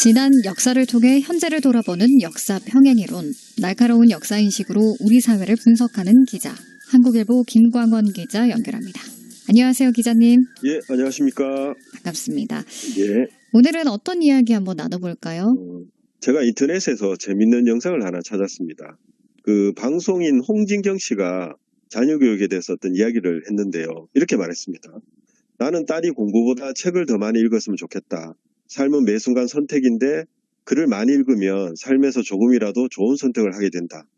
지난 역사를 통해 현재를 돌아보는 역사 평행이론, 날카로운 역사인식으로 우리 사회를 분석하는 기자, 한국일보 김광원 기자 연결합니다. 안녕하세요, 기자님. 예, 안녕하십니까. 반갑습니다. 예. 오늘은 어떤 이야기 한번 나눠볼까요? 제가 인터넷에서 재밌는 영상을 하나 찾았습니다. 그 방송인 홍진경 씨가 자녀교육에 대해서 어떤 이야기를 했는데요. 이렇게 말했습니다. 나는 딸이 공부보다 책을 더 많이 읽었으면 좋겠다. 삶은 매 순간 선택인데 글을 많이 읽으면 삶에서 조금이라도 좋은 선택을 하게 된다.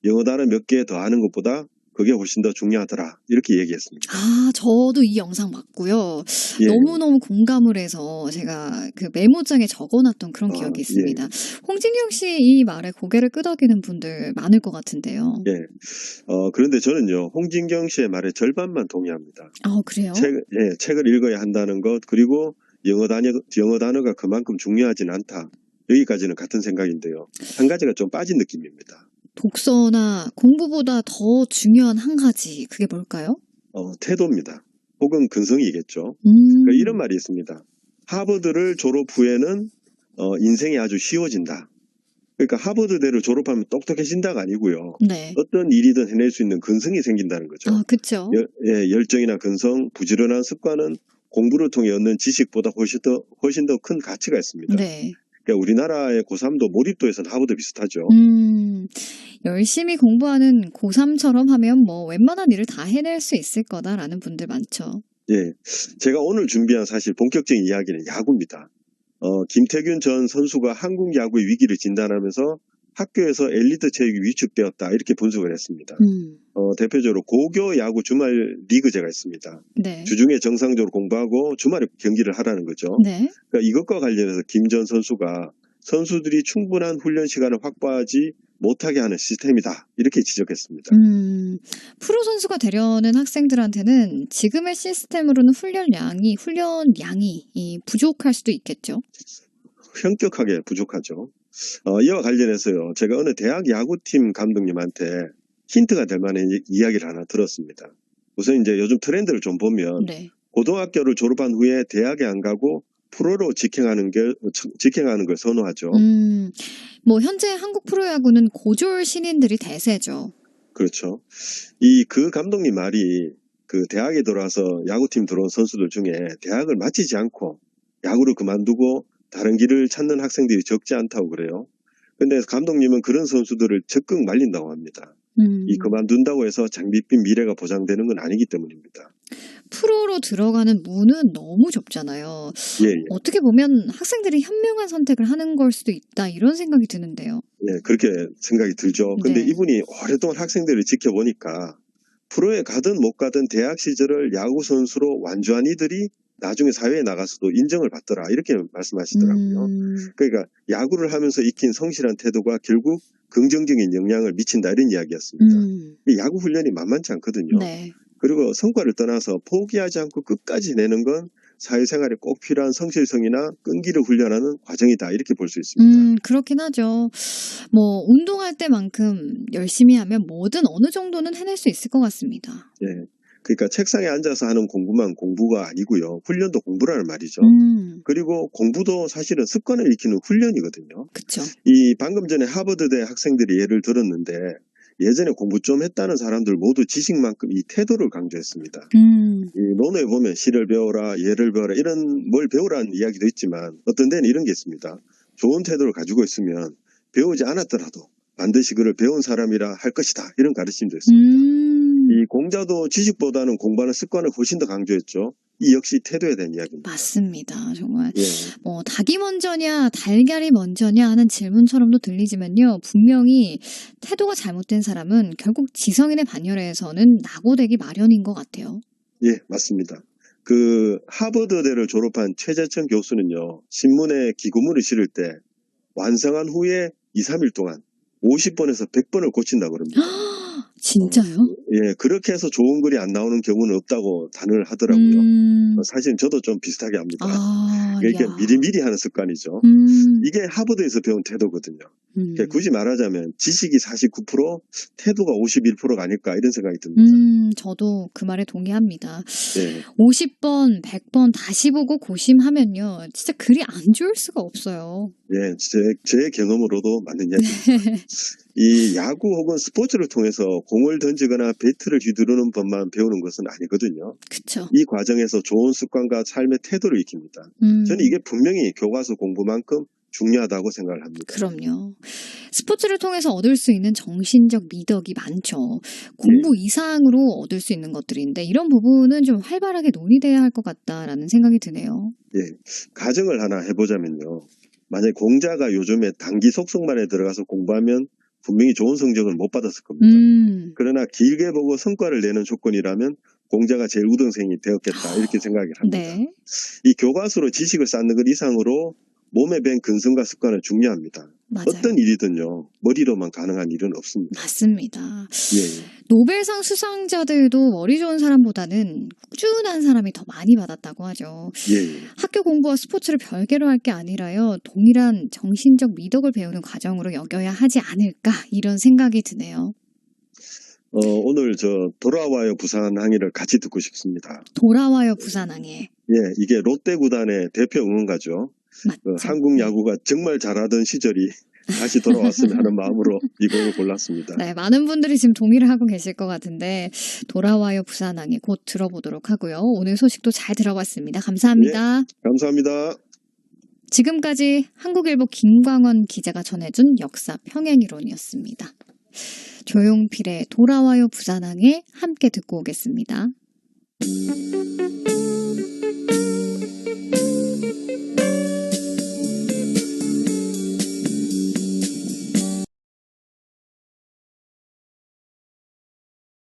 영어 단어 몇 개 더 아는 것보다 그게 훨씬 더 중요하더라. 이렇게 얘기했습니다. 저도 이 영상 봤고요. 예. 너무너무 공감을 해서 제가 그 메모장에 적어놨던 그런 기억이 있습니다. 예. 홍진경 씨 이 말에 고개를 끄덕이는 분들 많을 것 같은데요. 예. 그런데 저는요, 홍진경 씨의 말의 절반만 동의합니다. 그래요? 책을 읽어야 한다는 것, 그리고 영어 단어가 그만큼 중요하진 않다. 여기까지는 같은 생각인데요. 한 가지가 좀 빠진 느낌입니다. 독서나 공부보다 더 중요한 한 가지, 그게 뭘까요? 태도입니다. 혹은 근성이겠죠. 그러니까 이런 말이 있습니다. 하버드를 졸업 후에는 인생이 아주 쉬워진다. 그러니까 하버드대를 졸업하면 똑똑해진다가 아니고요. 네. 어떤 일이든 해낼 수 있는 근성이 생긴다는 거죠. 그렇죠. 열정이나 근성, 부지런한 습관은 공부를 통해 얻는 지식보다 훨씬 더 큰 가치가 있습니다. 네. 그러니까 우리나라의 고3도 몰입도에서는 하버드 비슷하죠. 열심히 공부하는 고3처럼 하면 뭐 웬만한 일을 다 해낼 수 있을 거다라는 분들 많죠. 예, 제가 오늘 준비한 사실 본격적인 이야기는 야구입니다. 김태균 전 선수가 한국 야구의 위기를 진단하면서 학교에서 엘리트 체육이 위축되었다 이렇게 분석을 했습니다. 대표적으로 고교 야구 주말 리그제가 있습니다. 네. 주중에 정상적으로 공부하고 주말에 경기를 하라는 거죠. 네. 그러니까 이것과 관련해서 김 전 선수가 선수들이 충분한 훈련 시간을 확보하지 못하게 하는 시스템이다 이렇게 지적했습니다. 프로 선수가 되려는 학생들한테는 지금의 시스템으로는 훈련량이 부족할 수도 있겠죠. 현격하게 부족하죠. 이와 관련해서요, 제가 어느 대학 야구팀 감독님한테 힌트가 될 만한 이야기를 하나 들었습니다. 우선 이제 요즘 트렌드를 좀 보면 네. 고등학교를 졸업한 후에 대학에 안 가고 프로로 직행하는 걸 선호하죠. 뭐 현재 한국 프로야구는 고졸 신인들이 대세죠. 그렇죠. 그 감독님 말이 그 대학에 들어와서 야구팀 들어온 선수들 중에 대학을 마치지 않고 야구를 그만두고 다른 길을 찾는 학생들이 적지 않다고 그래요. 근데 감독님은 그런 선수들을 적극 말린다고 합니다. 이 그만둔다고 해서 장밋빛 미래가 보장되는 건 아니기 때문입니다. 프로로 들어가는 문은 너무 좁잖아요. 예. 어떻게 보면 학생들이 현명한 선택을 하는 걸 수도 있다 이런 생각이 드는데요. 예, 그렇게 생각이 들죠. 근데 네. 이분이 오랫동안 학생들을 지켜보니까 프로에 가든 못 가든 대학 시절을 야구 선수로 완주한 이들이 나중에 사회에 나가서도 인정을 받더라 이렇게 말씀하시더라고요. 그러니까 야구를 하면서 익힌 성실한 태도가 결국 긍정적인 영향을 미친다 이런 이야기였습니다. 야구 훈련이 만만치 않거든요. 네. 그리고 성과를 떠나서 포기하지 않고 끝까지 내는 건 사회생활에 꼭 필요한 성실성이나 끈기를 훈련하는 과정이다 이렇게 볼 수 있습니다. 그렇긴 하죠. 뭐 운동할 때만큼 열심히 하면 뭐든 어느 정도는 해낼 수 있을 것 같습니다. 예. 그러니까 책상에 앉아서 하는 공부만 공부가 아니고요. 훈련도 공부라는 말이죠. 그리고 공부도 사실은 습관을 익히는 훈련이거든요. 그렇죠. 방금 전에 하버드대 학생들이 예를 들었는데 예전에 공부 좀 했다는 사람들 모두 지식만큼 이 태도를 강조했습니다. 이 논어에 보면 시를 배워라, 예를 배워라 이런 뭘 배우라는 이야기도 있지만 어떤 데는 이런 게 있습니다. 좋은 태도를 가지고 있으면 배우지 않았더라도 반드시 그를 배운 사람이라 할 것이다 이런 가르침도 있습니다. 이 공자도 지식보다는 공부하는 습관을 훨씬 더 강조했죠. 이 역시 태도에 대한 이야기입니다. 맞습니다. 정말 예. 닭이 먼저냐 달걀이 먼저냐 하는 질문처럼도 들리지만요. 분명히 태도가 잘못된 사람은 결국 지성인의 반열에서는 낙오되기 마련인 것 같아요. 예, 맞습니다. 그 하버드대를 졸업한 최재천 교수는요. 신문에 기고문을 실을 때 완성한 후에 2, 3일 동안 50번에서 100번을 고친다고 그럽니다. 진짜요? 예, 그렇게 해서 좋은 글이 안 나오는 경우는 없다고 단언을 하더라고요. 사실 저도 좀 비슷하게 합니다. 이게 미리미리 하는 습관이죠. 이게 하버드에서 배운 태도거든요. 그러니까 굳이 말하자면 지식이 49%, 태도가 51%가 아닐까 이런 생각이 듭니다. 저도 그 말에 동의합니다. 네. 50번, 100번 다시 보고 고심하면요. 진짜 글이 안 좋을 수가 없어요. 네, 제 경험으로도 맞는 이야기입니다. 이 야구 혹은 스포츠를 통해서 공을 던지거나 배트를 휘두르는 법만 배우는 것은 아니거든요. 그쵸. 이 과정에서 좋은 습관과 삶의 태도를 익힙니다. 저는 이게 분명히 교과서 공부만큼 중요하다고 생각을 합니다. 그럼요. 스포츠를 통해서 얻을 수 있는 정신적 미덕이 많죠. 공부 이상으로 얻을 수 있는 것들인데 이런 부분은 좀 활발하게 논의돼야 할 것 같다라는 생각이 드네요. 예, 가정을 하나 해보자면요. 만약에 공자가 요즘에 단기 속성반에 들어가서 공부하면 분명히 좋은 성적을 못 받았을 겁니다. 그러나 길게 보고 성과를 내는 조건이라면 공자가 제일 우등생이 되었겠다 이렇게 생각을 합니다. 네. 이 교과서로 지식을 쌓는 것 이상으로 몸에 밴 근성과 습관은 중요합니다. 맞아요. 어떤 일이든요. 머리로만 가능한 일은 없습니다. 맞습니다. 예. 노벨상 수상자들도 머리 좋은 사람보다는 꾸준한 사람이 더 많이 받았다고 하죠. 예. 학교 공부와 스포츠를 별개로 할 게 아니라요. 동일한 정신적 미덕을 배우는 과정으로 여겨야 하지 않을까 이런 생각이 드네요. 오늘 돌아와요 부산항해를 같이 듣고 싶습니다. 돌아와요 부산항해. 예, 이게 롯데 구단의 대표 응원가죠. 한국 야구가 정말 잘하던 시절이 다시 돌아왔으면 하는 마음으로 이 곡을 골랐습니다. 네, 많은 분들이 지금 동의를 하고 계실 것 같은데 돌아와요 부산항해 곧 들어보도록 하고요. 오늘 소식도 잘 들어봤습니다. 감사합니다. 네, 감사합니다. 지금까지 한국일보 김광원 기자가 전해준 역사 평행이론이었습니다. 조용필의 돌아와요 부산항해 함께 듣고 오겠습니다.